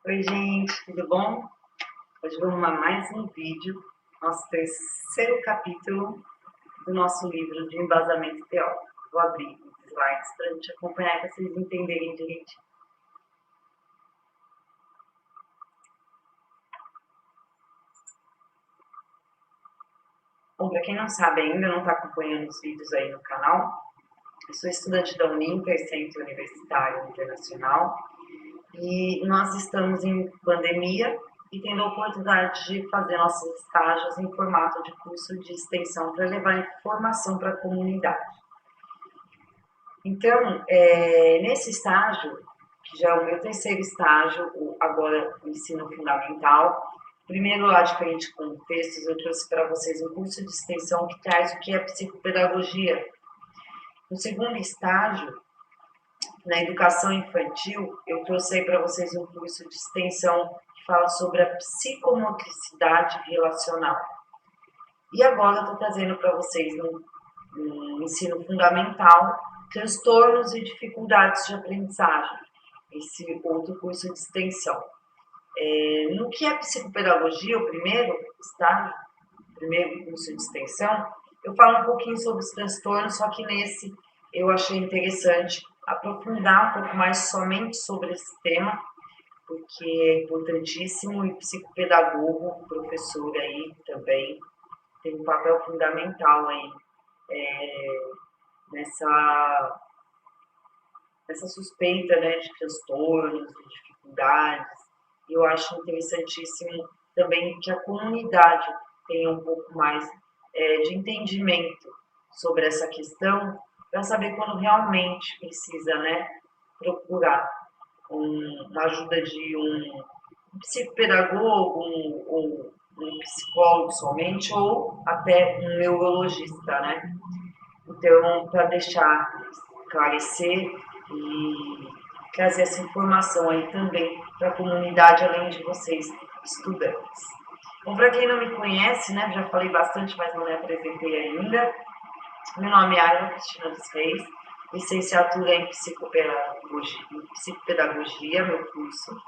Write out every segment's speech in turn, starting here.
Oi, gente, tudo bom? Hoje vamos a mais um vídeo, nosso terceiro capítulo do nosso livro de embasamento teórico. Vou abrir os slides para a gente acompanhar, para vocês entenderem direitinho. Bom, para quem não sabe ainda, não está acompanhando os vídeos aí no canal, eu sou estudante da Uninter, Centro Universitário Internacional, e nós estamos em pandemia e tendo a oportunidade de fazer nossos estágios em formato de curso de extensão para levar informação para a comunidade. Então, nesse estágio, que já é o meu terceiro estágio, agora o ensino fundamental, primeiro lá de frente com textos, eu trouxe para vocês um curso de extensão que traz o que é psicopedagogia. No segundo estágio, na educação infantil, eu trouxe para vocês um curso de extensão que fala sobre a psicomotricidade relacional. E agora eu estou trazendo para vocês no ensino fundamental transtornos e dificuldades de aprendizagem, esse outro curso de extensão. No que é psicopedagogia, o primeiro estágio, o primeiro curso de extensão, eu falo um pouquinho sobre os transtornos, só que nesse eu achei interessante aprofundar um pouco mais somente sobre esse tema, porque é importantíssimo e psicopedagogo, professor aí também, tem um papel fundamental aí nessa suspeita, né, de transtornos, de dificuldades. Eu acho interessantíssimo também que a comunidade tenha um pouco mais de entendimento sobre essa questão, para saber quando realmente precisa, né, procurar uma ajuda de um psicopedagogo, um psicólogo somente, ou até um neurologista, né? Então, para deixar esclarecer e trazer essa informação aí também para a comunidade, além de vocês, estudantes. Bom, para quem não me conhece, né, já falei bastante, mas não me apresentei ainda. Meu nome é Ayla Cristina dos Reis, licenciatura em psicopedagogia, meu curso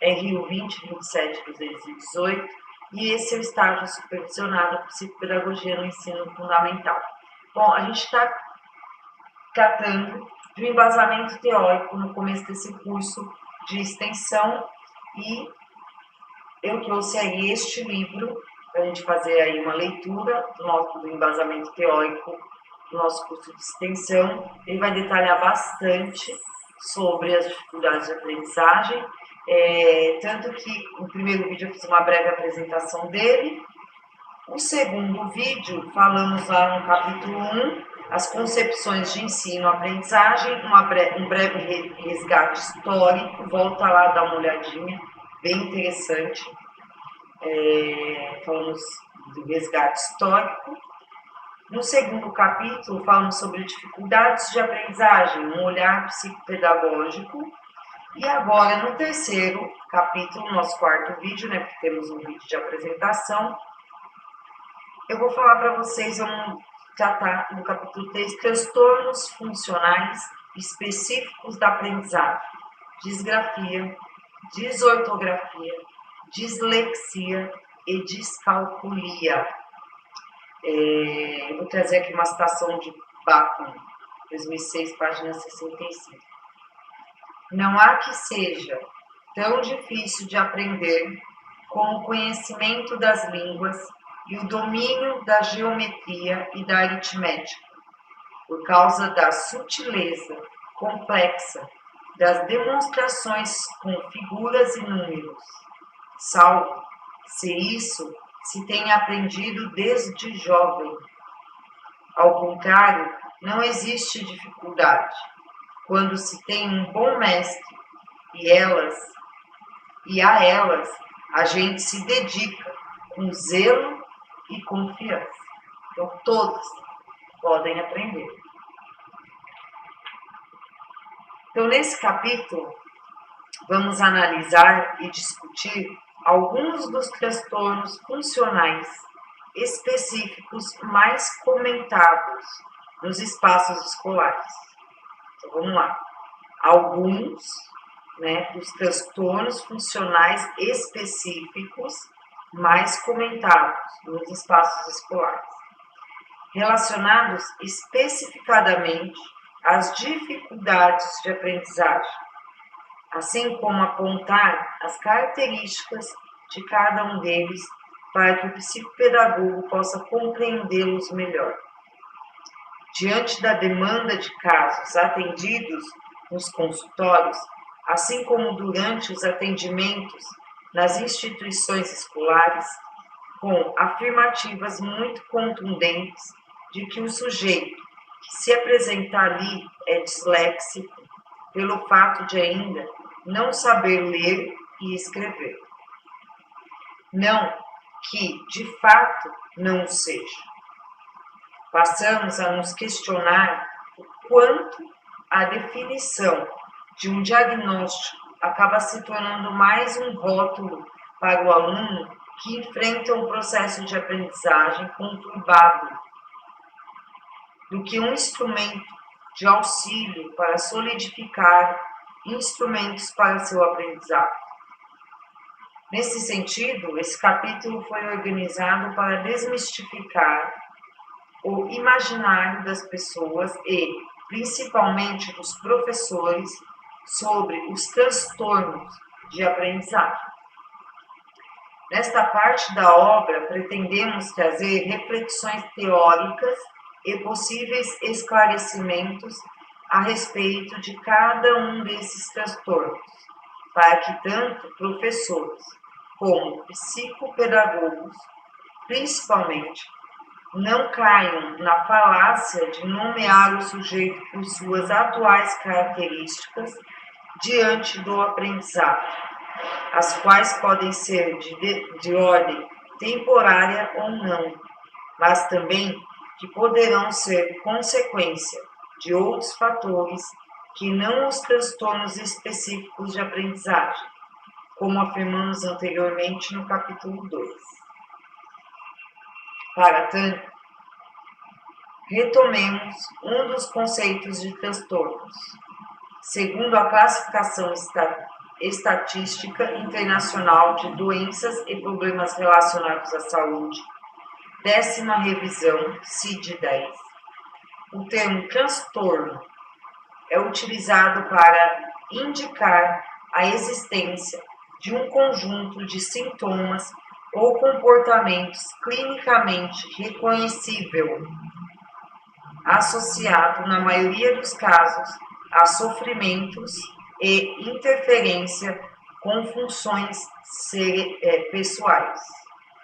é Rio 2027-218, e esse é o estágio supervisionado de psicopedagogia no ensino fundamental. Bom, a gente está tratando de um embasamento teórico no começo desse curso de extensão e eu trouxe aí este livro para a gente fazer aí uma leitura do embasamento teórico do nosso curso de extensão. Ele vai detalhar bastante sobre as dificuldades de aprendizagem, tanto que no primeiro vídeo eu fiz uma breve apresentação dele. O segundo vídeo, falamos lá no capítulo 1, as concepções de ensino-aprendizagem, um breve resgate histórico, volta lá, dá uma olhadinha, bem interessante. Falamos do resgate histórico. No segundo capítulo, falamos sobre dificuldades de aprendizagem, um olhar psicopedagógico. E agora, no terceiro capítulo, nosso quarto vídeo, né, porque temos um vídeo de apresentação, eu vou falar para vocês, vamos tratar no capítulo 3, transtornos funcionais específicos da aprendizagem, disgrafia, desortografia, dislexia e descalculia. Eu vou trazer aqui uma citação de Bacon, 2006, página 65. Não há que seja tão difícil de aprender como o conhecimento das línguas e o domínio da geometria e da aritmética, por causa da sutileza complexa das demonstrações com figuras e números, salvo se isso se tenha aprendido desde jovem. Ao contrário, não existe dificuldade quando se tem um bom mestre e a elas a gente se dedica com zelo e confiança. Então, todos podem aprender. Então, nesse capítulo, vamos analisar e discutir alguns dos transtornos funcionais específicos mais comentados nos espaços escolares. Então, vamos lá. Alguns né, dos transtornos funcionais específicos mais comentados nos espaços escolares, relacionados especificadamente às dificuldades de aprendizagem, assim como apontar as características de cada um deles para que o psicopedagogo possa compreendê-los melhor. Diante da demanda de casos atendidos nos consultórios, assim como durante os atendimentos nas instituições escolares, com afirmativas muito contundentes de que o sujeito que se apresenta ali é disléxico, pelo fato de ainda não saber ler e escrever. Não que, de fato, não o seja. Passamos a nos questionar o quanto a definição de um diagnóstico acaba se tornando mais um rótulo para o aluno que enfrenta um processo de aprendizagem conturbado do que um instrumento de auxílio para solidificar instrumentos para seu aprendizado. Nesse sentido, esse capítulo foi organizado para desmistificar o imaginário das pessoas e, principalmente, dos professores sobre os transtornos de aprendizagem. Nesta parte da obra, pretendemos trazer reflexões teóricas e possíveis esclarecimentos a respeito de cada um desses transtornos, para que tanto professores como psicopedagogos, principalmente, não caiam na falácia de nomear o sujeito por suas atuais características diante do aprendizado, as quais podem ser de ordem temporária ou não, mas também que poderão ser consequência de outros fatores que não os transtornos específicos de aprendizagem, como afirmamos anteriormente no capítulo 2. Para tanto, retomemos um dos conceitos de transtornos. Segundo a classificação estatística internacional de doenças e problemas relacionados à saúde, 10ª revisão, CID-10, o termo transtorno é utilizado para indicar a existência de um conjunto de sintomas ou comportamentos clinicamente reconhecível, associado, na maioria dos casos, a sofrimentos e interferência com funções pessoais.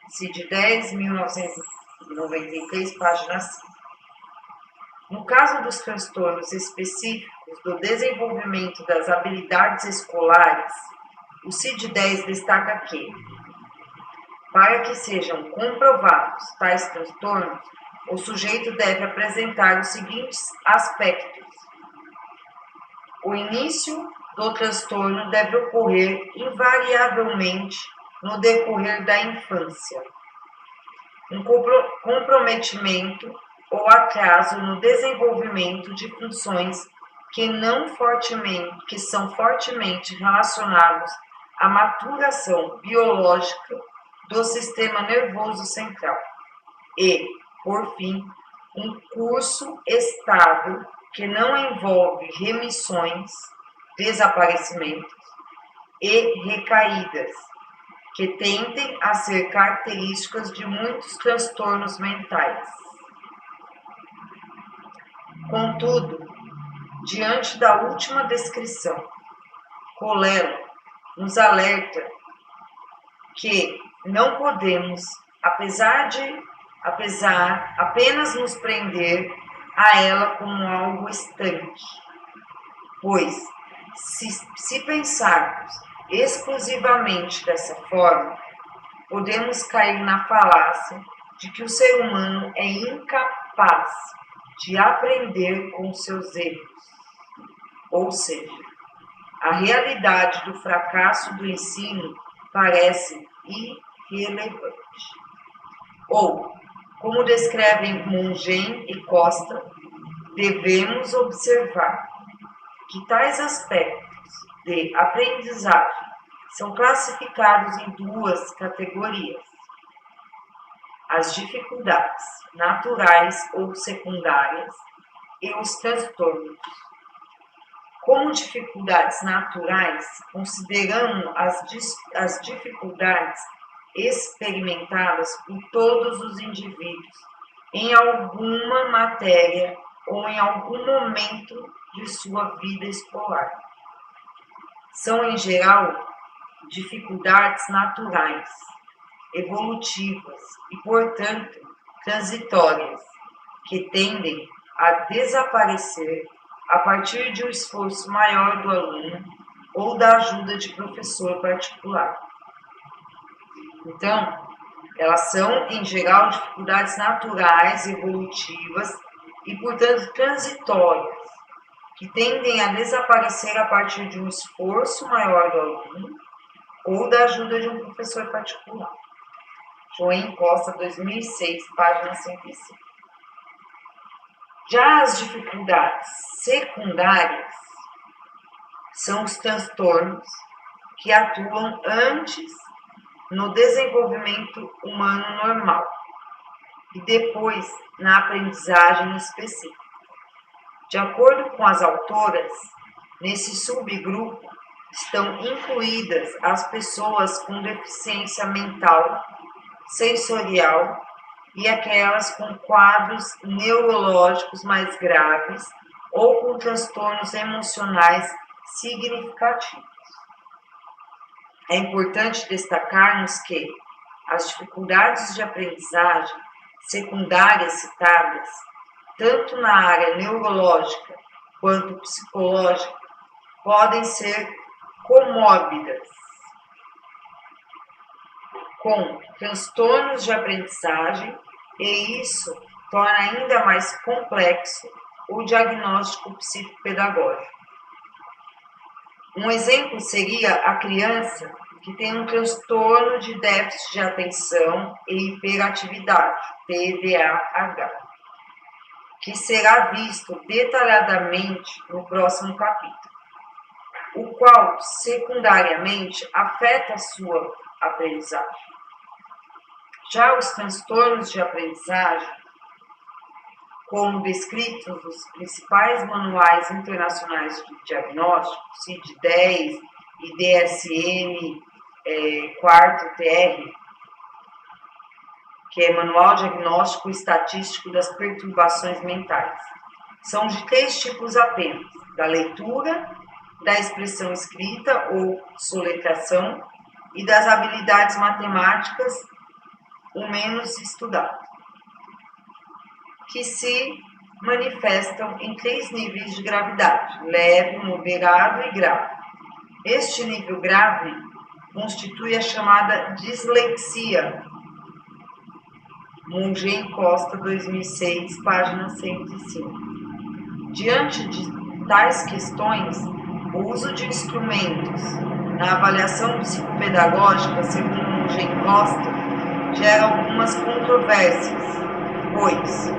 CID-10, 1993, página 5. No caso dos transtornos específicos do desenvolvimento das habilidades escolares, o CID-10 destaca que, para que sejam comprovados tais transtornos, o sujeito deve apresentar os seguintes aspectos. O início do transtorno deve ocorrer invariavelmente no decorrer da infância. Um comprometimento ou atraso no desenvolvimento de funções que são fortemente relacionados à maturação biológica do sistema nervoso central. E, por fim, um curso estável que não envolve remissões, desaparecimentos e recaídas, que tendem a ser características de muitos transtornos mentais. Contudo, diante da última descrição, Colello nos alerta que não podemos, apenas nos prender a ela como algo estanque, pois, se pensarmos exclusivamente dessa forma, podemos cair na falácia de que o ser humano é incapaz de aprender com seus erros. Ou seja, a realidade do fracasso do ensino parece irrelevante. Ou, como descrevem Mongen e Costa, devemos observar que tais aspectos de aprendizagem são classificados em duas categorias: as dificuldades naturais ou secundárias e os transtornos. Como dificuldades naturais, consideramos as dificuldades experimentadas por todos os indivíduos em alguma matéria ou em algum momento de sua vida escolar. São, em geral, dificuldades naturais, evolutivas e, portanto, transitórias, que tendem a desaparecer a partir de um esforço maior do aluno ou da ajuda de professor particular. Então, elas são, em geral, dificuldades naturais, evolutivas e, portanto, transitórias, que tendem a desaparecer a partir de um esforço maior do aluno ou da ajuda de um professor particular. Joen Costa, 2006, página 105. Já as dificuldades secundárias são os transtornos que atuam antes no desenvolvimento humano normal e depois na aprendizagem específica. De acordo com as autoras, nesse subgrupo estão incluídas as pessoas com deficiência mental, sensorial e aquelas com quadros neurológicos mais graves ou com transtornos emocionais significativos. É importante destacarmos que as dificuldades de aprendizagem secundárias citadas, tanto na área neurológica quanto psicológica, podem ser comórbidas com transtornos de aprendizagem, e isso torna ainda mais complexo o diagnóstico psicopedagógico. Um exemplo seria a criança que tem um transtorno de déficit de atenção e hiperatividade, TDAH, que será visto detalhadamente no próximo capítulo, o qual secundariamente afeta a sua aprendizagem. Já os transtornos de aprendizagem, como descritos nos principais manuais internacionais de diagnóstico, CID-10 e DSM-4-TR, que é Manual Diagnóstico e Estatístico das Perturbações Mentais, são de 3 tipos apenas: da leitura, da expressão escrita ou soletração e das habilidades matemáticas, o menos estudado, que se manifestam em 3 níveis de gravidade: leve, moderado e grave. Este nível grave constitui a chamada dislexia. Joen Costa, 2006, página 105. Diante de tais questões, o uso de instrumentos na avaliação psicopedagógica, segundo Joen Costa, gera algumas controvérsias, pois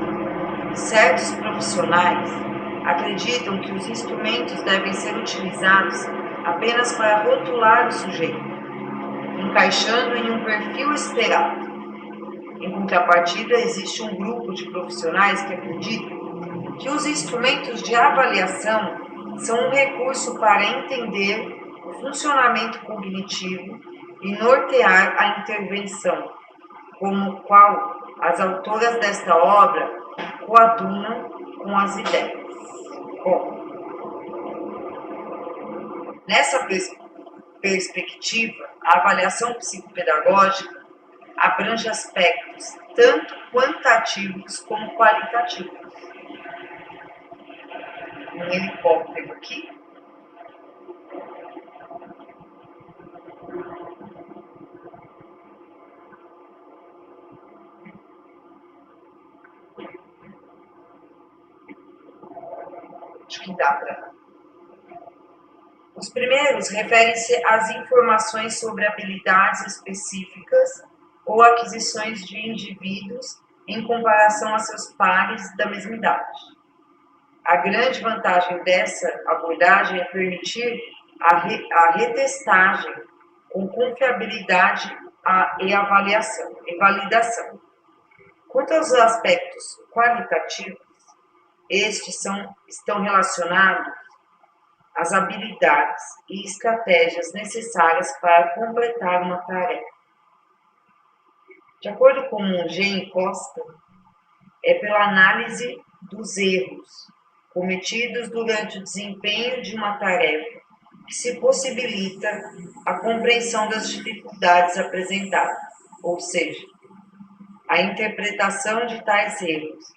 certos profissionais acreditam que os instrumentos devem ser utilizados apenas para rotular o sujeito, encaixando em um perfil esperado. Em contrapartida, existe um grupo de profissionais que acreditam que os instrumentos de avaliação são um recurso para entender o funcionamento cognitivo e nortear a intervenção, como qual as autoras desta obra coadunam com as ideias. Bom, nessa perspectiva, a avaliação psicopedagógica abrange aspectos tanto quantitativos como qualitativos. Um helicóptero aqui. Acho que dá para. Os primeiros referem-se às informações sobre habilidades específicas ou aquisições de indivíduos em comparação a seus pares da mesma idade. A grande vantagem dessa abordagem é permitir a retestagem com confiabilidade e validação. Quanto aos aspectos qualitativos, estes estão relacionados às habilidades e estratégias necessárias para completar uma tarefa. De acordo com Monge e Costa, é pela análise dos erros cometidos durante o desempenho de uma tarefa que se possibilita a compreensão das dificuldades apresentadas, ou seja, a interpretação de tais erros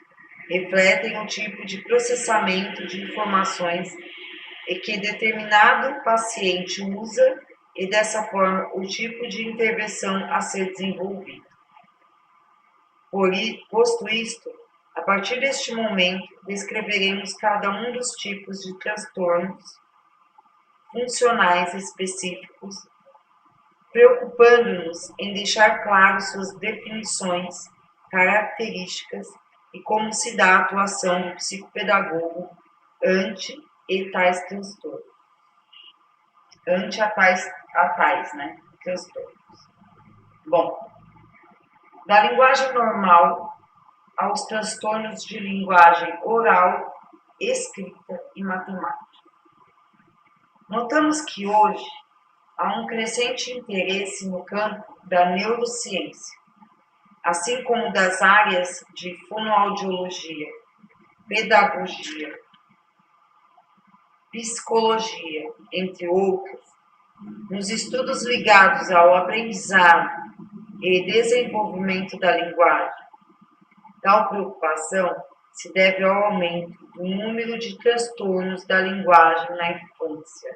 refletem o tipo de processamento de informações que determinado paciente usa e, dessa forma, o tipo de intervenção a ser desenvolvido. Posto isto, a partir deste momento, descreveremos cada um dos tipos de transtornos funcionais específicos, preocupando-nos em deixar claro suas definições, características e como se dá a atuação do psicopedagogo ante tais transtornos. Ante a tais transtornos. Bom, da linguagem normal aos transtornos de linguagem oral, escrita e matemática. Notamos que hoje há um crescente interesse no campo da neurociência, assim como das áreas de fonoaudiologia, pedagogia, psicologia, entre outros, nos estudos ligados ao aprendizado e desenvolvimento da linguagem. Tal preocupação se deve ao aumento do número de transtornos da linguagem na infância.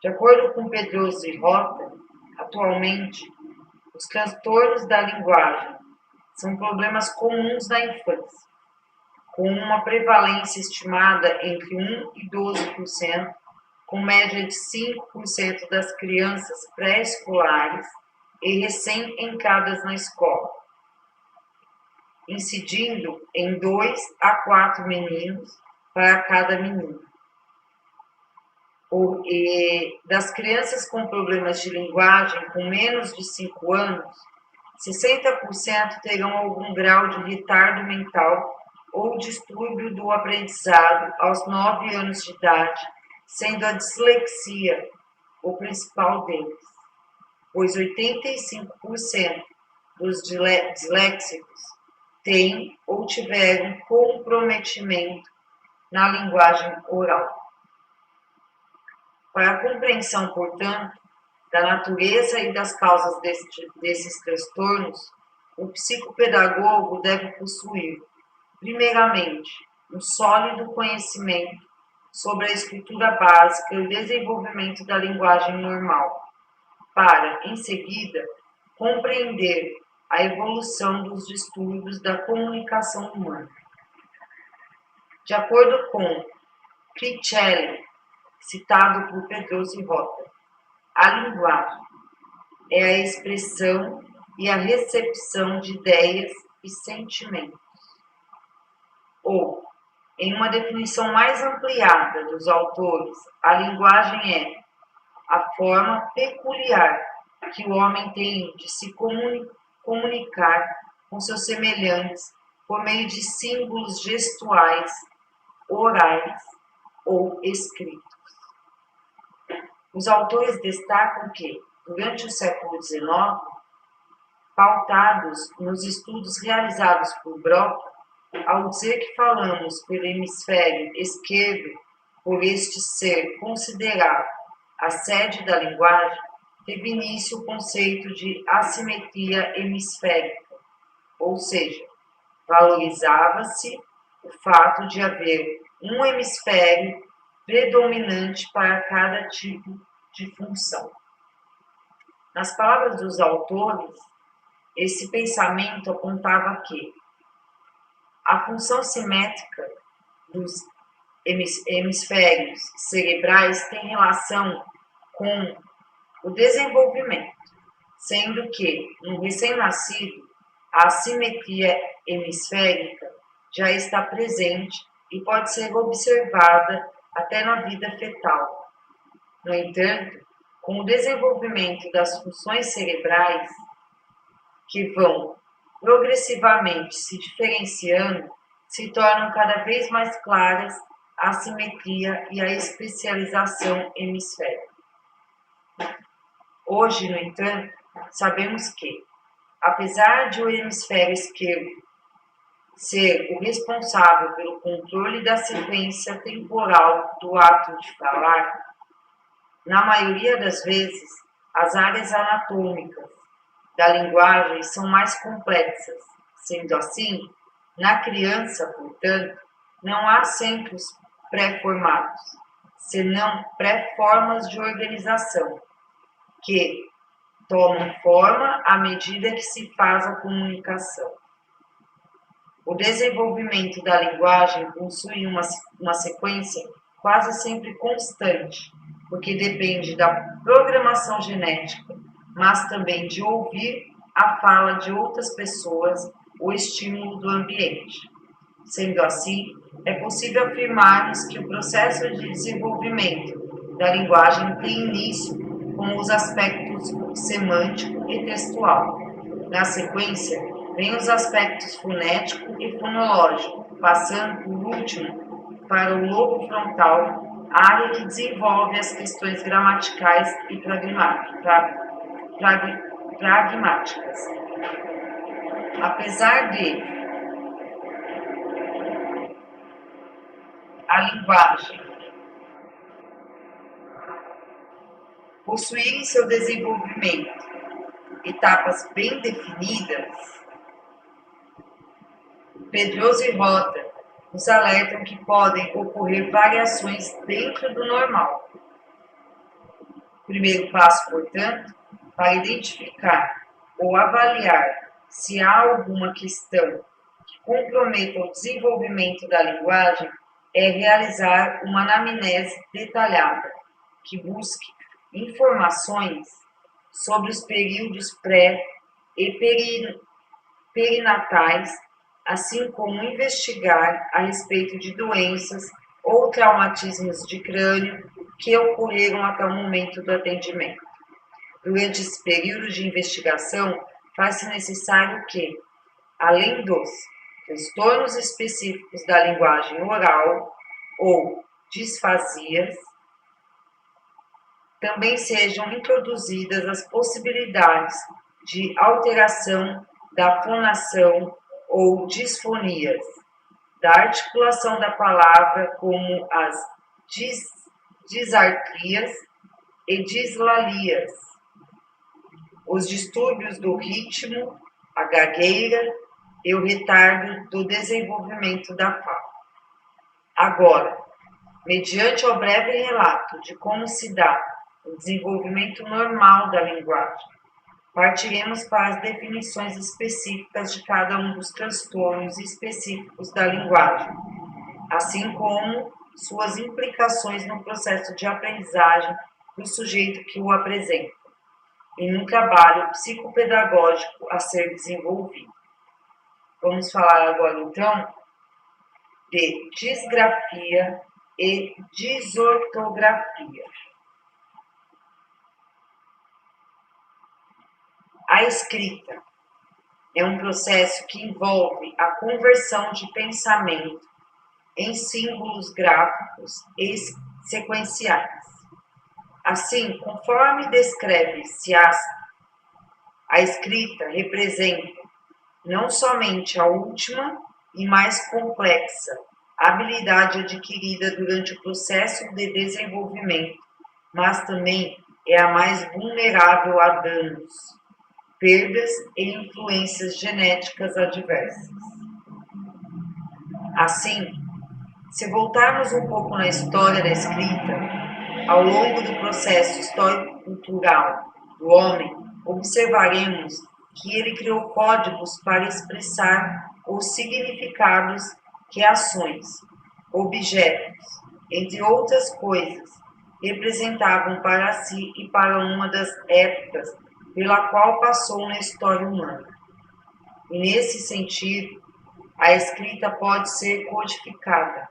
De acordo com Pedroso e Rota, atualmente, os transtornos da linguagem são problemas comuns na infância, com uma prevalência estimada entre 1% e 12%, com média de 5% das crianças pré-escolares e recém-entradas na escola, incidindo em 2 a 4 meninos para cada menino. E das crianças com problemas de linguagem com menos de 5 anos, 60% terão algum grau de retardo mental ou distúrbio do aprendizado aos 9 anos de idade, sendo a dislexia o principal deles, pois 85% dos disléxicos têm ou tiveram comprometimento na linguagem oral. Para a compreensão, portanto, da natureza e das causas desses transtornos, o psicopedagogo deve possuir, primeiramente, um sólido conhecimento sobre a estrutura básica e o desenvolvimento da linguagem normal, para, em seguida, compreender a evolução dos distúrbios da comunicação humana. De acordo com Cricelli, citado por Pedroso e Rota, a linguagem é a expressão e a recepção de ideias e sentimentos. Ou, em uma definição mais ampliada dos autores, a linguagem é a forma peculiar que o homem tem de se comunicar com seus semelhantes por meio de símbolos gestuais, orais ou escritos. Os autores destacam que, durante o século XIX, pautados nos estudos realizados por Broca, ao dizer que falamos pelo hemisfério esquerdo, por este ser considerado a sede da linguagem, teve início o conceito de assimetria hemisférica, ou seja, valorizava-se o fato de haver um hemisfério predominante para cada tipo de função. Nas palavras dos autores, esse pensamento apontava que a função simétrica dos hemisférios cerebrais tem relação com o desenvolvimento, sendo que, no recém-nascido, a assimetria hemisférica já está presente e pode ser observada até na vida fetal. No entanto, com o desenvolvimento das funções cerebrais, que vão progressivamente se diferenciando, se tornam cada vez mais claras a simetria e a especialização hemisférica. Hoje, no entanto, sabemos que, apesar de o hemisfério esquerdo ser o responsável pelo controle da sequência temporal do ato de falar, na maioria das vezes, as áreas anatômicas da linguagem são mais complexas. Sendo assim, na criança, portanto, não há centros pré-formados, senão pré-formas de organização, que tomam forma à medida que se faz a comunicação. O desenvolvimento da linguagem possui uma sequência quase sempre constante, porque depende da programação genética, mas também de ouvir a fala de outras pessoas, o estímulo do ambiente. Sendo assim, é possível afirmarmos que o processo de desenvolvimento da linguagem tem início com os aspectos semântico e textual. Na sequência, vêm os aspectos fonético e fonológico, passando por último para o lobo frontal, área que desenvolve as questões gramaticais e pragmáticas. Apesar de a linguagem possuir em seu desenvolvimento etapas bem definidas, Pedroso e Rota nos alertam que podem ocorrer variações dentro do normal. O primeiro passo, portanto, para identificar ou avaliar se há alguma questão que comprometa o desenvolvimento da linguagem é realizar uma anamnese detalhada, que busque informações sobre os períodos pré e perinatais, assim como investigar a respeito de doenças ou traumatismos de crânio que ocorreram até o momento do atendimento. Durante esse período de investigação, faz-se necessário que, além dos transtornos específicos da linguagem oral ou disfasias, também sejam introduzidas as possibilidades de alteração da fonação ou disfonias, da articulação da palavra, como as disartrias e dislalias, os distúrbios do ritmo, a gagueira e o retardo do desenvolvimento da fala. Agora, mediante o breve relato de como se dá o desenvolvimento normal da linguagem, partiremos para as definições específicas de cada um dos transtornos específicos da linguagem, assim como suas implicações no processo de aprendizagem do sujeito que o apresenta, em um trabalho psicopedagógico a ser desenvolvido. Vamos falar agora, então, de disgrafia e disortografia. A escrita é um processo que envolve a conversão de pensamento em símbolos gráficos e sequenciais. Assim, conforme descreve-se a escrita representa não somente a última e mais complexa habilidade adquirida durante o processo de desenvolvimento, mas também é a mais vulnerável a danos, perdas e influências genéticas adversas. Assim, se voltarmos um pouco na história da escrita, ao longo do processo histórico-cultural do homem, observaremos que ele criou códigos para expressar os significados que ações, objetos, entre outras coisas, representavam para si e para uma das épocas pela qual passou na história humana. E nesse sentido, a escrita pode ser codificada,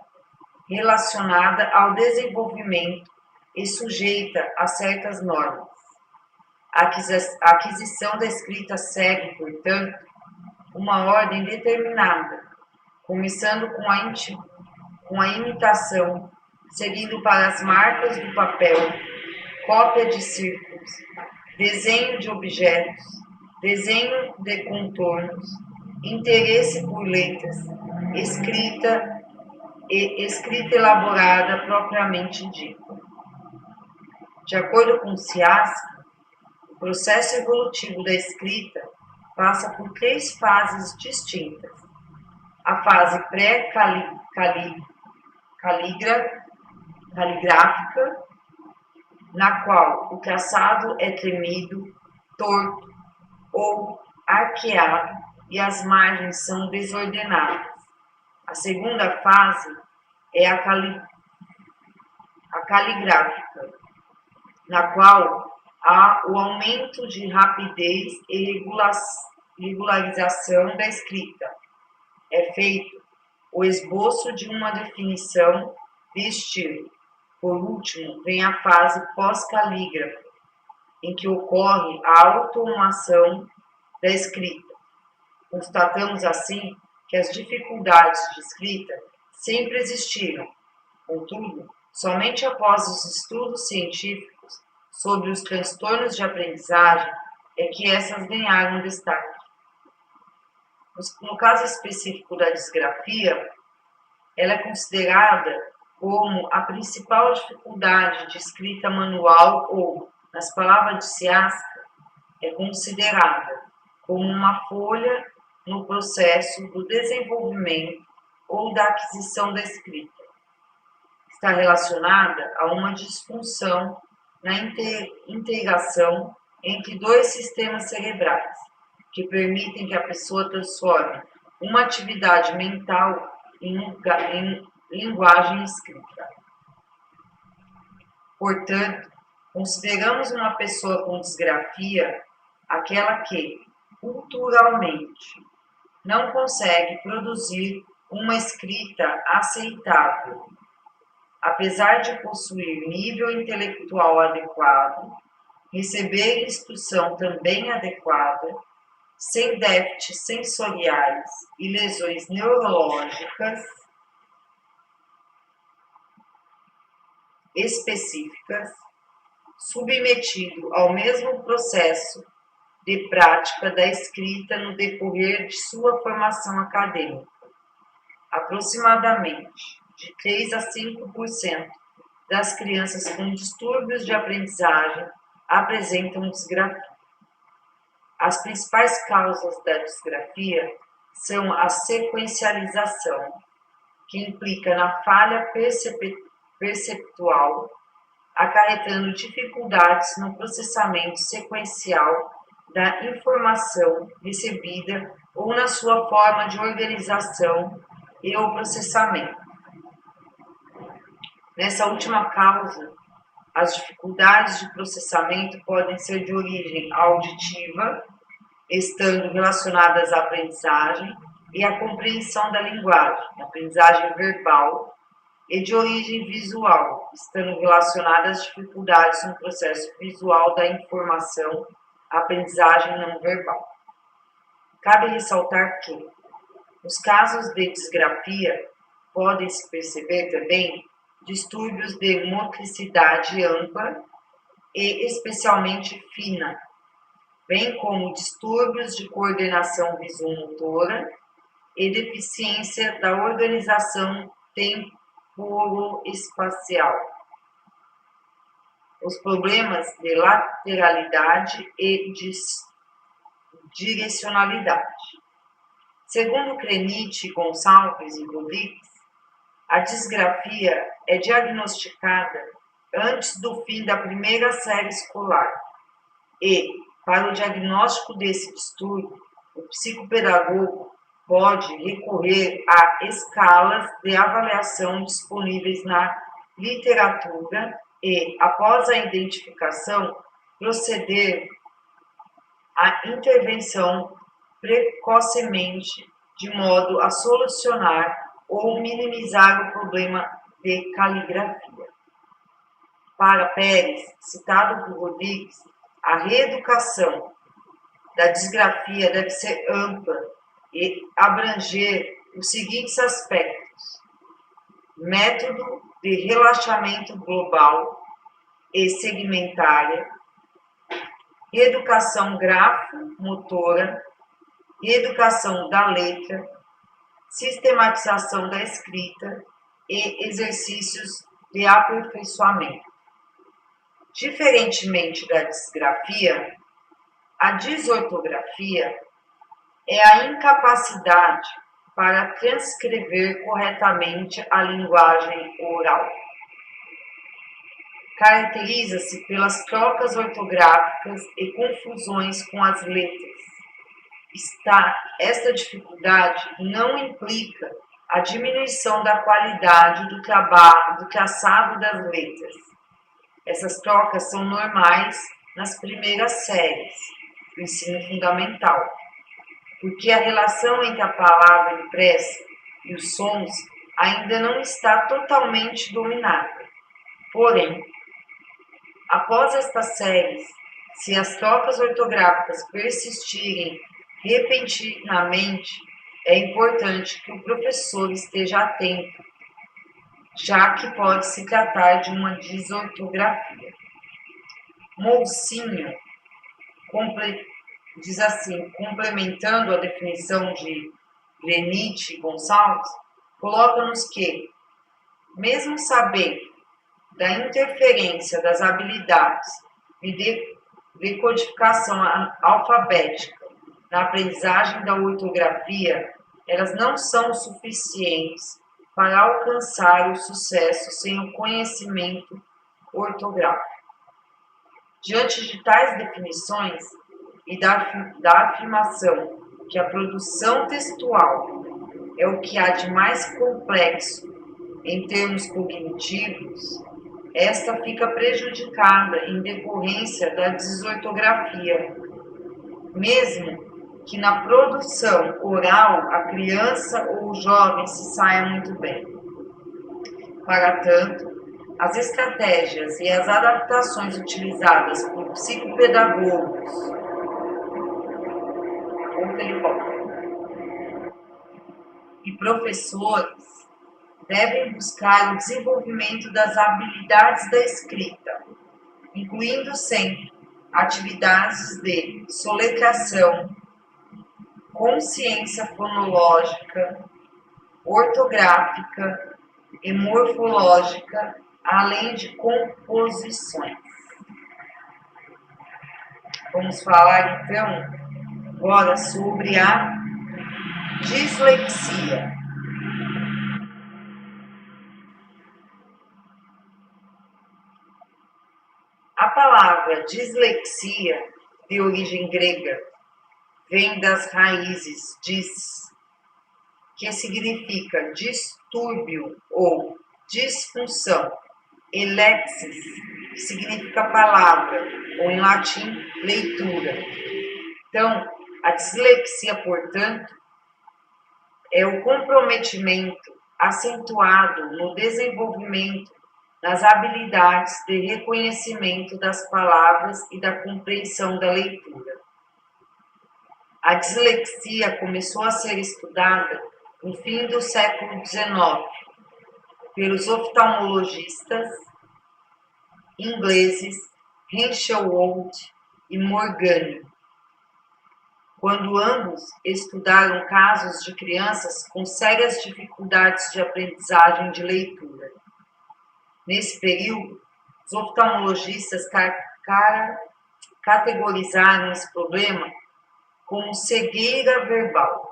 relacionada ao desenvolvimento e sujeita a certas normas. A aquisição da escrita segue, portanto, uma ordem determinada, começando com a imitação, seguindo para as marcas do papel, cópia de círculos, desenho de objetos, desenho de contornos, interesse por letras, escrita elaborada propriamente dita. De acordo com Ciasca, o processo evolutivo da escrita passa por 3 fases distintas. A fase pré-caligráfica, na qual o traçado é tremido, torto ou arqueado e as margens são desordenadas. A segunda fase é a caligráfica, na qual há o aumento de rapidez e regularização da escrita. É feito o esboço de uma definição de estilo. Por último, vem a fase pós-calígrafa, em que ocorre a automação da escrita. Constatamos assim que as dificuldades de escrita sempre existiram. Contudo, somente após os estudos científicos sobre os transtornos de aprendizagem é que essas ganharam destaque. No caso específico da disgrafia, ela é considerada como a principal dificuldade de escrita manual ou, nas palavras de Ciasca, é considerada como uma falha no processo do desenvolvimento ou da aquisição da escrita. Está relacionada a uma disfunção na integração entre 2 sistemas cerebrais, que permitem que a pessoa transforme uma atividade mental em linguagem escrita. Portanto, consideramos uma pessoa com disgrafia aquela que, culturalmente, não consegue produzir uma escrita aceitável, apesar de possuir nível intelectual adequado, receber instrução também adequada, sem déficits sensoriais e lesões neurológicas específicas, submetido ao mesmo processo de prática da escrita no decorrer de sua formação acadêmica. Aproximadamente de 3 a 5% das crianças com distúrbios de aprendizagem apresentam disgrafia. As principais causas da disgrafia são a sequencialização, que implica na falha perceptual, acarretando dificuldades no processamento sequencial da informação recebida ou na sua forma de organização e o processamento. Nessa última causa, as dificuldades de processamento podem ser de origem auditiva, estando relacionadas à aprendizagem e à compreensão da linguagem, aprendizagem verbal, e de origem visual, estando relacionadas às dificuldades no processo visual da informação, aprendizagem não verbal. Cabe ressaltar que, nos casos de disgrafia, podem-se perceber também distúrbios de motricidade ampla e especialmente fina, bem como distúrbios de coordenação visomotora e deficiência da organização temporoespacial. Os problemas de lateralidade e direcionalidade. Segundo Krenit, Gonçalves e Rodrigues, a disgrafia é diagnosticada antes do fim da primeira série escolar e, para o diagnóstico desse distúrbio, o psicopedagogo pode recorrer a escalas de avaliação disponíveis na literatura e, após a identificação, proceder à intervenção precocemente, de modo a solucionar ou minimizar o problema de caligrafia. Para Pérez, citado por Rodrigues, a reeducação da disgrafia deve ser ampla e abranger os seguintes aspectos: método de relaxamento global e segmentária, reeducação grafo-motora, reeducação da letra, sistematização da escrita e exercícios de aperfeiçoamento. Diferentemente da disgrafia, a desortografia é a incapacidade para transcrever corretamente a linguagem oral. Caracteriza-se pelas trocas ortográficas e confusões com as letras. Esta dificuldade não implica a diminuição da qualidade do traçado das letras. Essas trocas são normais nas primeiras séries do ensino fundamental, porque a relação entre a palavra impressa e os sons ainda não está totalmente dominada. Porém, após estas séries, se as trocas ortográficas persistirem repentinamente, é importante que o professor esteja atento, já que pode se tratar de uma desortografia. Moussinho diz assim, complementando a definição de Grenite e Gonçalves, coloca-nos que, mesmo sabendo da interferência das habilidades de decodificação alfabética na aprendizagem da ortografia, elas não são suficientes para alcançar o sucesso sem o conhecimento ortográfico. Diante de tais definições e da afirmação que a produção textual é o que há de mais complexo em termos cognitivos, esta fica prejudicada em decorrência da desortografia, mesmo que na produção oral a criança ou o jovem se saia muito bem. Para tanto, as estratégias e as adaptações utilizadas por psicopedagogos e professores devem buscar o desenvolvimento das habilidades da escrita, incluindo sempre atividades de soletração, consciência fonológica, ortográfica e morfológica, além de composições. Vamos falar então agora sobre a dislexia. A palavra dislexia, de origem grega, vem das raízes dis, que significa distúrbio ou disfunção, e lexis, que significa palavra, ou em latim, leitura. Então, a dislexia, portanto, é o comprometimento acentuado no desenvolvimento das habilidades de reconhecimento das palavras e da compreensão da leitura. A dislexia começou a ser estudada no fim do século XIX pelos oftalmologistas ingleses Hinshelwood e Morgani, quando ambos estudaram casos de crianças com sérias dificuldades de aprendizagem de leitura. Nesse período, os oftalmologistas categorizaram esse problema como cegueira verbal,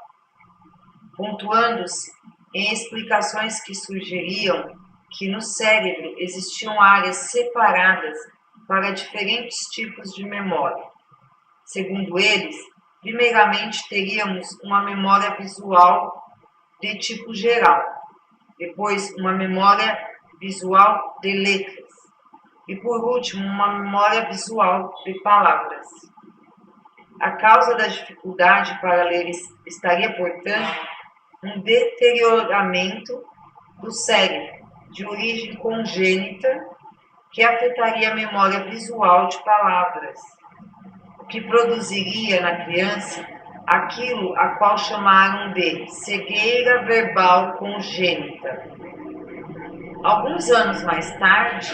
pontuando-se em explicações que sugeriam que no cérebro existiam áreas separadas para diferentes tipos de memória. Segundo eles, primeiramente teríamos uma memória visual de tipo geral, depois uma memória visual de letras e, por último, uma memória visual de palavras. A causa da dificuldade para ler estaria, portanto, um deterioramento do cérebro de origem congênita que afetaria a memória visual de palavras, o que produziria na criança aquilo a qual chamaram de cegueira verbal congênita. Alguns anos mais tarde,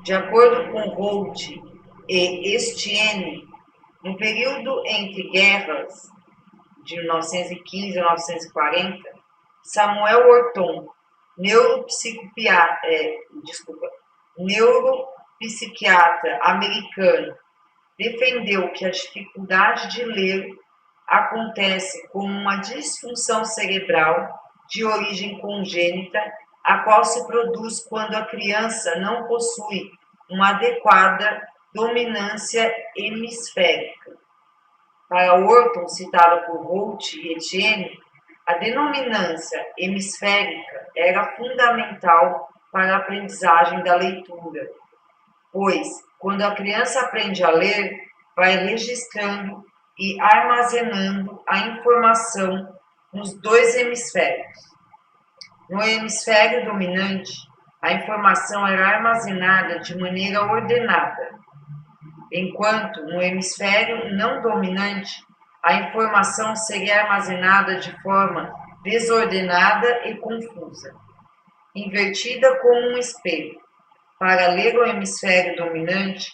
de acordo com Holt e Estienne, no período entre guerras de 1915 a 1940, Samuel Orton, neuropsiquiatra americano, defendeu que a dificuldade de ler acontece como uma disfunção cerebral de origem congênita, a qual se produz quando a criança não possui uma adequada dominância hemisférica. Para Orton, citado por Holt e Etienne, a dominância hemisférica era fundamental para a aprendizagem da leitura, pois, quando a criança aprende a ler, vai registrando e armazenando a informação nos dois hemisférios. No hemisfério dominante, a informação era armazenada de maneira ordenada, enquanto no hemisfério não dominante, a informação seria armazenada de forma desordenada e confusa, invertida como um espelho. Para ler o hemisfério dominante,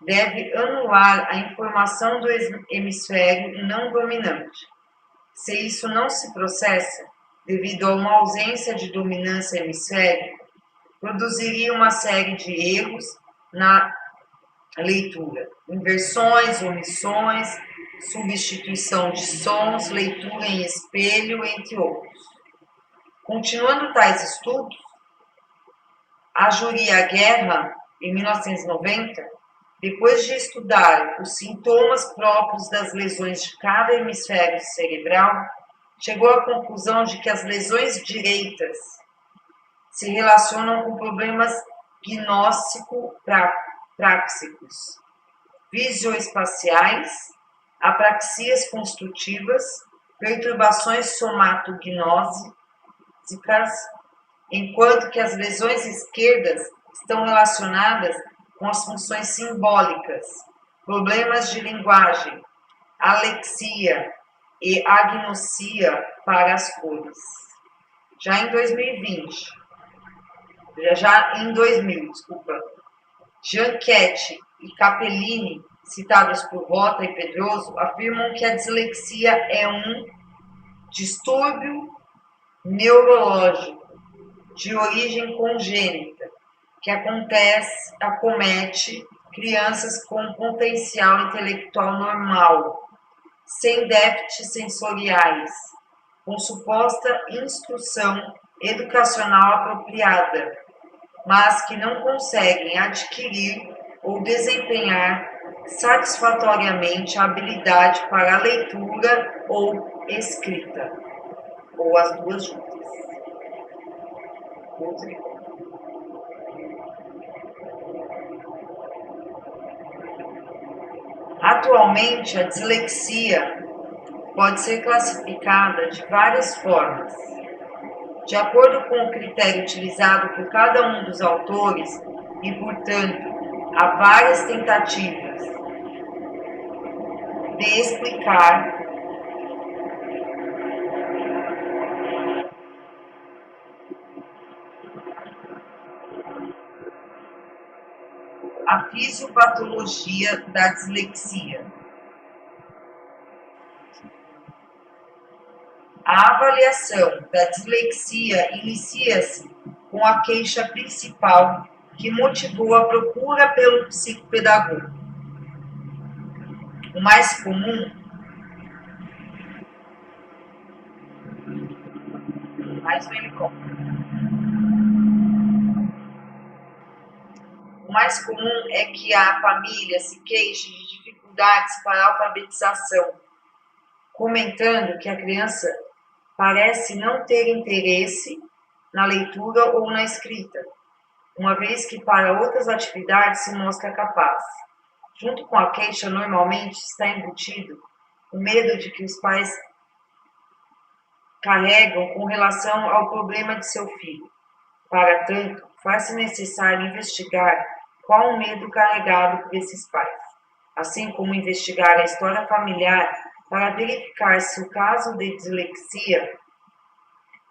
deve anular a informação do hemisfério não dominante. Se isso não se processa, devido a uma ausência de dominância hemisférica, produziria uma série de erros na leitura, inversões, omissões, substituição de sons, leitura em espelho, entre outros. Continuando tais estudos, a Julia Guerra, em 1990, depois de estudar os sintomas próprios das lesões de cada hemisfério cerebral, chegou à conclusão de que as lesões direitas se relacionam com problemas gnóstico-práxicos, visioespaciais, apraxias construtivas, perturbações somatognósicas, enquanto que as lesões esquerdas estão relacionadas com as funções simbólicas, problemas de linguagem, alexia e agnosia para as cores. Já em 2000, Janquete e Capellini, citados por Rota e Pedroso, afirmam que a dislexia é um distúrbio neurológico de origem congênita que acomete crianças com potencial intelectual normal, sem déficits sensoriais, com suposta instrução educacional apropriada, mas que não conseguem adquirir ou desempenhar satisfatoriamente a habilidade para a leitura ou escrita, ou as duas juntas. Atualmente, a dislexia pode ser classificada de várias formas. De acordo com o critério utilizado por cada um dos autores, e, portanto, há várias tentativas de explicar a fisiopatologia da dislexia. A avaliação da dislexia inicia-se com a queixa principal que motivou a procura pelo psicopedagogo. O mais comum é que a família se queixe de dificuldades para a alfabetização, comentando que a criança parece não ter interesse na leitura ou na escrita, uma vez que para outras atividades se mostra capaz. Junto com a queixa, normalmente está embutido o medo de que os pais carregam com relação ao problema de seu filho. Para tanto, faz-se necessário investigar qual o medo carregado por esses pais, assim como investigar a história familiar para verificar se o caso de dislexia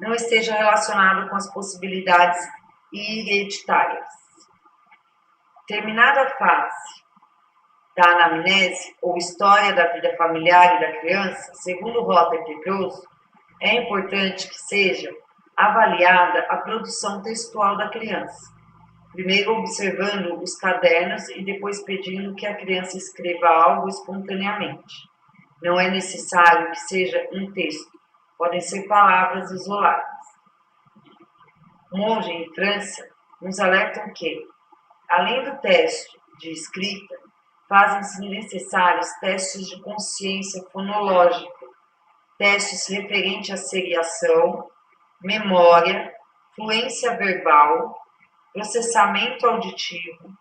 não esteja relacionado com as possibilidades hereditárias. Terminada a fase da anamnese, ou história da vida familiar e da criança, segundo Rota e Pedroso, é importante que seja avaliada a produção textual da criança, primeiro observando os cadernos e depois pedindo que a criança escreva algo espontaneamente. Não é necessário que seja um texto, podem ser palavras isoladas. Monge, em França, nos alertam que, além do teste de escrita, fazem-se necessários testes de consciência fonológica, testes referentes à seriação, memória, fluência verbal, processamento auditivo,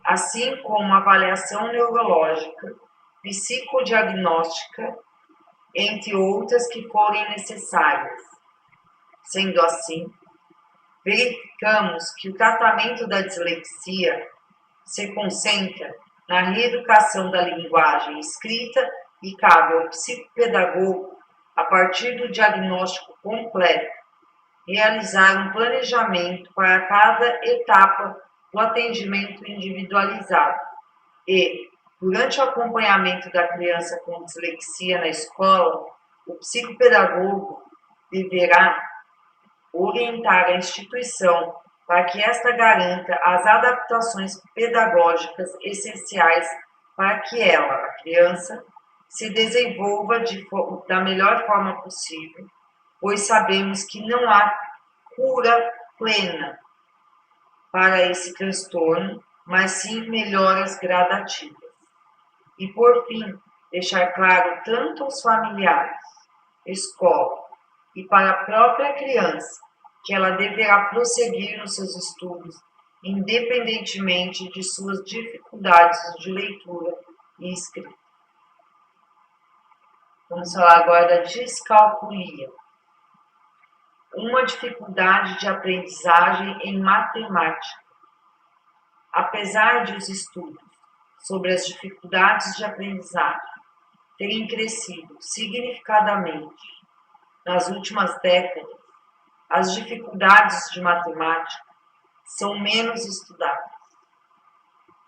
assim como avaliação neurológica, psicodiagnóstica, entre outras que forem necessárias. Sendo assim, verificamos que o tratamento da dislexia se concentra na reeducação da linguagem escrita e cabe ao psicopedagogo, a partir do diagnóstico completo, realizar um planejamento para cada etapa do atendimento individualizado e, durante o acompanhamento da criança com dislexia na escola, o psicopedagogo deverá orientar a instituição para que esta garanta as adaptações pedagógicas essenciais para que ela, a criança, se desenvolva da melhor forma possível, pois sabemos que não há cura plena para esse transtorno, mas sim melhoras gradativas. E, por fim, deixar claro tanto aos familiares, escola e para a própria criança que ela deverá prosseguir nos seus estudos, independentemente de suas dificuldades de leitura e escrita. Vamos falar agora da descalculia. Uma dificuldade de aprendizagem em matemática. Apesar de os estudos sobre as dificuldades de aprendizagem terem crescido significadamente nas últimas décadas, as dificuldades de matemática são menos estudadas.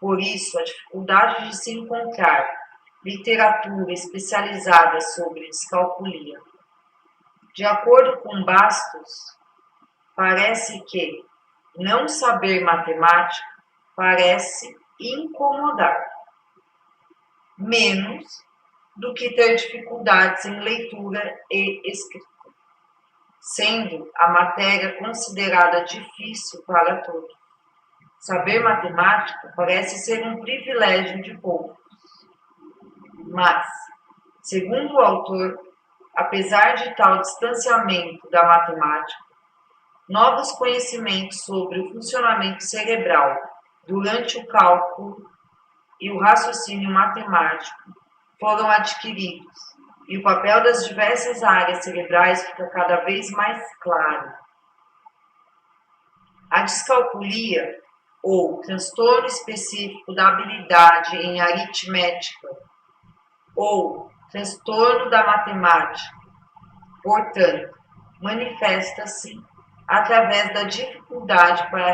Por isso, a dificuldade de se encontrar literatura especializada sobre descalculia. De acordo com Bastos, parece que não saber matemática parece incomodar, menos do que ter dificuldades em leitura e escrita, sendo a matéria considerada difícil para todos. Saber matemática parece ser um privilégio de poucos. Mas, segundo o autor, apesar de tal distanciamento da matemática, novos conhecimentos sobre o funcionamento cerebral durante o cálculo e o raciocínio matemático foram adquiridos, e o papel das diversas áreas cerebrais fica cada vez mais claro. A descalculia, ou transtorno específico da habilidade em aritmética, ou transtorno da matemática, portanto, manifesta-se através da dificuldade para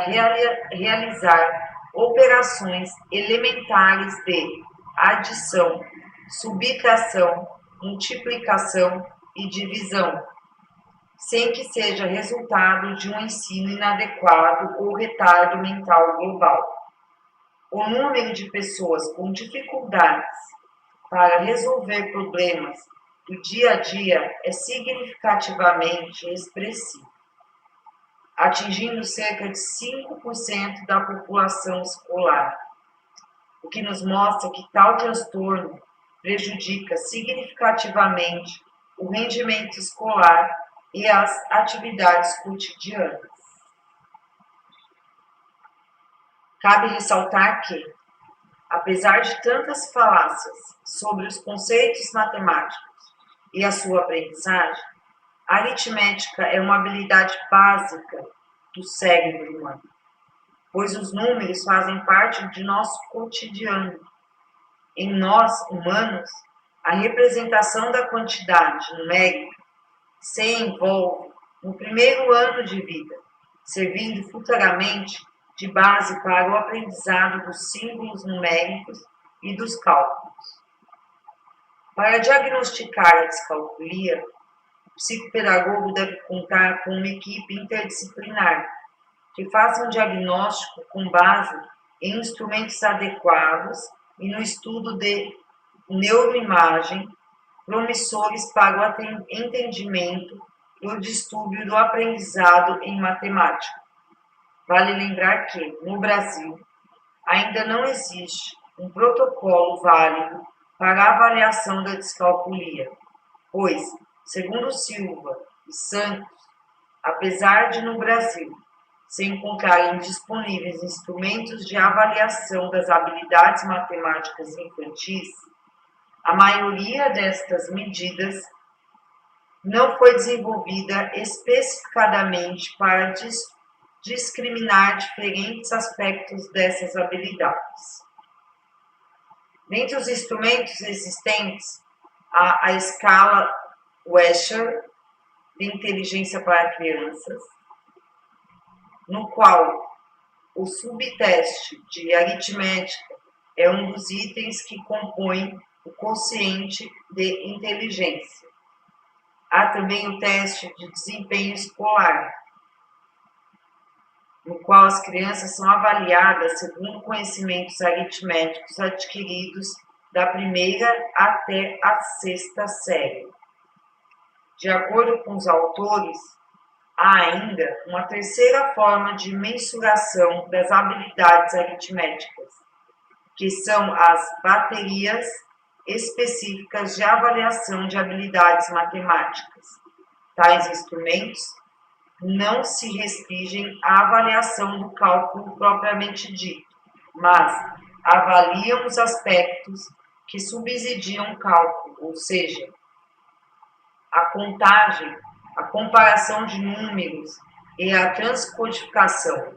realizar operações elementares de adição, subtração, multiplicação e divisão, sem que seja resultado de um ensino inadequado ou retardo mental global. O número de pessoas com dificuldades para resolver problemas do dia a dia é significativamente expressivo, atingindo cerca de 5% da população escolar, o que nos mostra que tal transtorno prejudica significativamente o rendimento escolar e as atividades cotidianas. Cabe ressaltar que, apesar de tantas falácias sobre os conceitos matemáticos e a sua aprendizagem, a aritmética é uma habilidade básica do cérebro humano. pois os números fazem parte de nosso cotidiano. Em nós, humanos, a representação da quantidade numérica se envolve no primeiro ano de vida, servindo futuramente de base para o aprendizado dos símbolos numéricos e dos cálculos. Para diagnosticar a descalculia, o psicopedagogo deve contar com uma equipe interdisciplinar que faça um diagnóstico com base em instrumentos adequados e no estudo de neuroimagem, promissores para o entendimento do distúrbio do aprendizado em matemática. Vale lembrar que, no Brasil, ainda não existe um protocolo válido para a avaliação da descalculia, pois, segundo Silva e Santos, apesar de no Brasil se encontrarem disponíveis instrumentos de avaliação das habilidades matemáticas infantis, a maioria destas medidas não foi desenvolvida especificadamente para discriminar diferentes aspectos dessas habilidades. Dentre os instrumentos existentes, há a escala Wechsler de inteligência para crianças, no qual o subteste de aritmética é um dos itens que compõem o quociente de inteligência. Há também o teste de desempenho escolar, no qual as crianças são avaliadas segundo conhecimentos aritméticos adquiridos da primeira até a sexta série. De acordo com os autores, há ainda uma terceira forma de mensuração das habilidades aritméticas, que são as baterias específicas de avaliação de habilidades matemáticas. Tais instrumentos não se restringem à avaliação do cálculo propriamente dito, mas avaliam os aspectos que subsidiam o cálculo, ou seja, a contagem, a comparação de números e a transcodificação.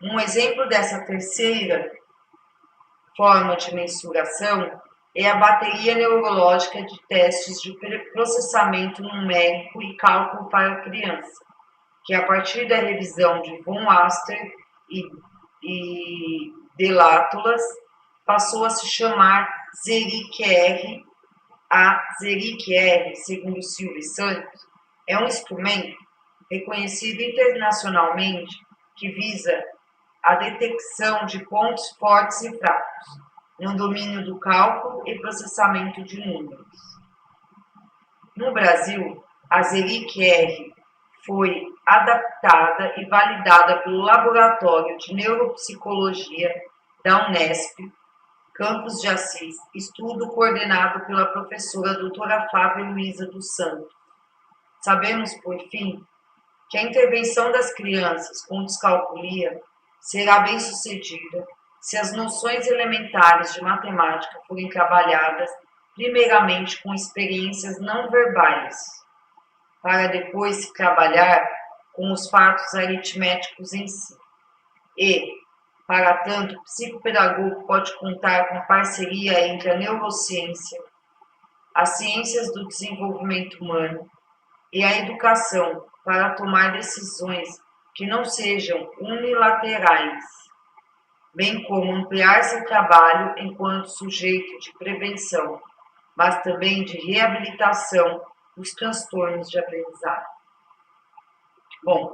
Um exemplo dessa terceira forma de mensuração é a bateria neurológica de testes de processamento numérico e cálculo para criança, que a partir da revisão de von Aster e Delátulas passou a se chamar ZERIC-R. A ZERIC-R, segundo Silva e Santos, é um instrumento reconhecido internacionalmente que visa a detecção de pontos fortes e fracos no domínio do cálculo e processamento de números. No Brasil, a ZERIC-R foi adaptada e validada pelo Laboratório de Neuropsicologia da Unesp, Campos de Assis, estudo coordenado pela professora doutora Flávia Luiza dos Santos. Sabemos, por fim, que a intervenção das crianças com descalculia será bem-sucedida se as noções elementares de matemática forem trabalhadas primeiramente com experiências não verbais, para depois se trabalhar com os fatos aritméticos em si. E, para tanto, o psicopedagogo pode contar com parceria entre a neurociência, as ciências do desenvolvimento humano e a educação para tomar decisões que não sejam unilaterais, bem como ampliar seu trabalho enquanto sujeito de prevenção, mas também de reabilitação dos transtornos de aprendizado. Bom,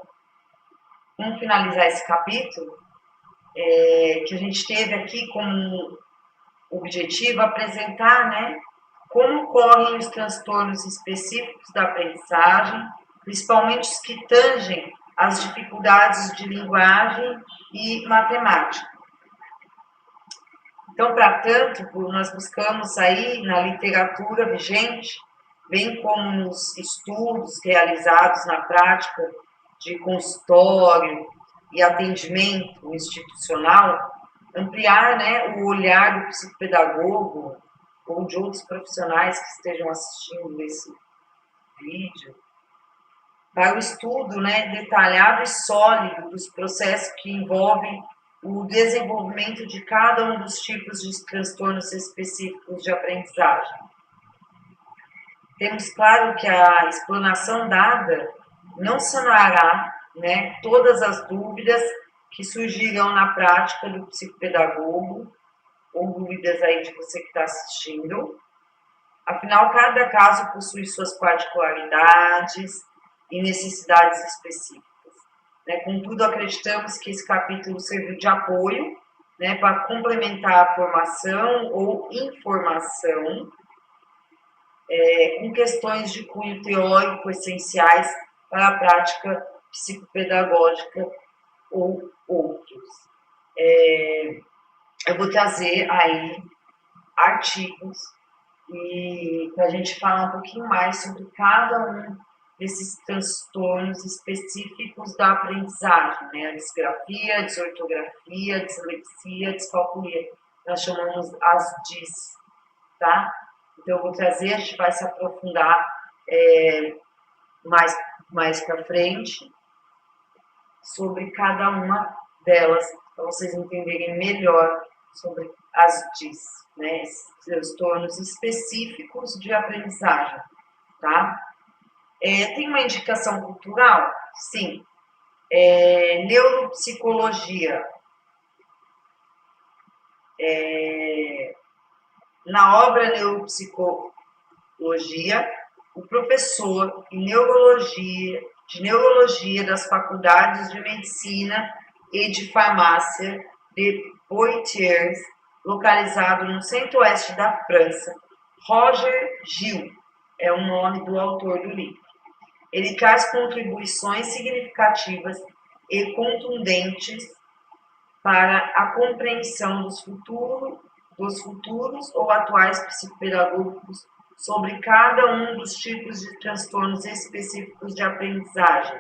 vamos finalizar esse capítulo, que a gente teve aqui como objetivo apresentar, como ocorrem os transtornos específicos da aprendizagem, principalmente os que tangem as dificuldades de linguagem e matemática. Então, para tanto, nós buscamos aí na literatura vigente, bem como nos estudos realizados na prática de consultório e atendimento institucional, ampliar o olhar do psicopedagogo ou de outros profissionais que estejam assistindo esse vídeo, para o estudo, né, detalhado e sólido dos processos que envolvem o desenvolvimento de cada um dos tipos de transtornos específicos de aprendizagem. Temos claro que a explanação dada não sanará, né, todas as dúvidas que surgirão na prática do psicopedagogo, ou dúvidas aí de você que está assistindo. Afinal, cada caso possui suas particularidades e necessidades específicas. Né? Contudo, acreditamos que esse capítulo serviu de apoio, né, para complementar a formação ou informação com questões de cunho teórico essenciais para a prática psicopedagógica ou outros. Eu vou trazer aí artigos e para a gente falar um pouquinho mais sobre cada um desses transtornos específicos da aprendizagem, né? A disgrafia, a desortografia, a dislexia, a descalculia. Nós chamamos as DIS, tá? Então, eu vou trazer, a gente vai se aprofundar mais para frente sobre cada uma delas, para vocês entenderem melhor sobre as DIS, né? Esses transtornos específicos de aprendizagem, tá? Tem uma indicação cultural? Sim. Neuropsicologia. Na obra Neuropsicologia, o professor de neurologia das faculdades de medicina e de farmácia de Poitiers, localizado no centro-oeste da França, Roger Gil, é o nome do autor do livro. Ele traz contribuições significativas e contundentes para a compreensão dos futuros ou atuais psicopedagogos sobre cada um dos tipos de transtornos específicos de aprendizagem,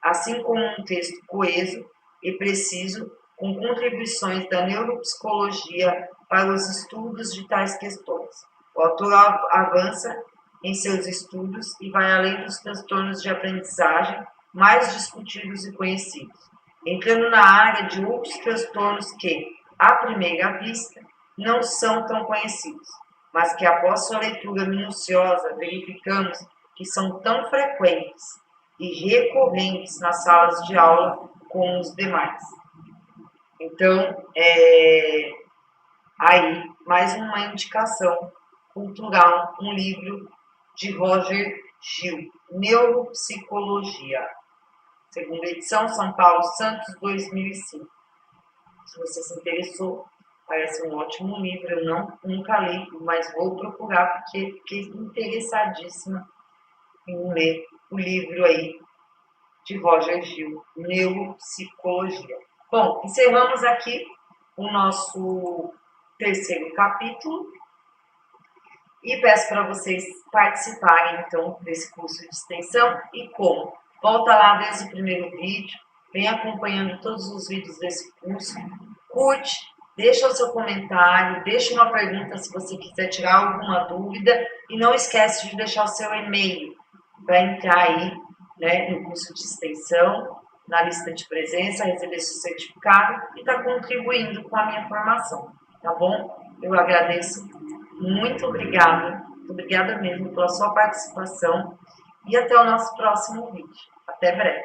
assim como um texto coeso e preciso, com contribuições da neuropsicologia para os estudos de tais questões. O autor avança em seus estudos e vai além dos transtornos de aprendizagem mais discutidos e conhecidos, entrando na área de outros transtornos que, à primeira vista, não são tão conhecidos, mas que após sua leitura minuciosa verificamos que são tão frequentes e recorrentes nas salas de aula como os demais. Então, aí, mais uma indicação cultural, um livro de Roger Gil, Neuropsicologia. Segunda edição, São Paulo Santos, 2005. Se você se interessou, parece um ótimo livro. Eu nunca li, mas vou procurar porque fiquei interessadíssima em ler o livro aí de Roger Gil, Neuropsicologia. Bom, encerramos aqui o nosso terceiro capítulo e peço para vocês participarem, então, desse curso de extensão. E como? Volta lá desde o primeiro vídeo, vem acompanhando todos os vídeos desse curso, curte, deixa o seu comentário, deixa uma pergunta se você quiser tirar alguma dúvida e não esquece de deixar o seu e-mail para entrar aí, né, no curso de extensão, na lista de presença, receber seu certificado e estar contribuindo com a minha formação, tá bom? Eu agradeço, muito obrigada mesmo pela sua participação e até o nosso próximo vídeo. Até breve.